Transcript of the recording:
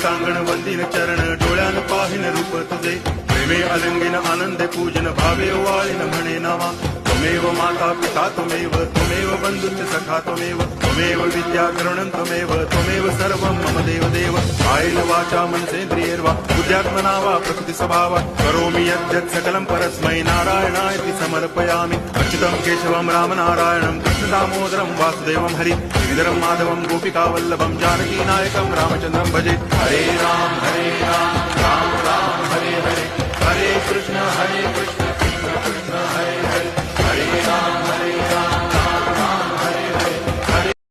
सांगण वंदिन चरण डोळ्यान पाहिन रूप तुझे प्रेमे अलंगिन आनंद पूजन भावे वाळीन म्हणे नावा त्वमेव माता पिता त्वमेव बंधुश्च सखा त्वमेव विद्या करुणं त्वमेव सर्वं मम देव कायेन वाचा मनसेन्द्रियैर्वा बुद्ध्यात्मना वा प्रकृति स्वभावात् करोमि यद्यत् सकलं परस्मै नारायणायति समर्पयामि अच्युतं केशवं रामनारायणं कृष्णदामोदरं वासुदेवं हरि श्रीधरं माधवं गोपिकावल्लभं जानकीनायकं रामचन्द्रं भजे हरे राम राम राम हरे हरे हरे कृष्ण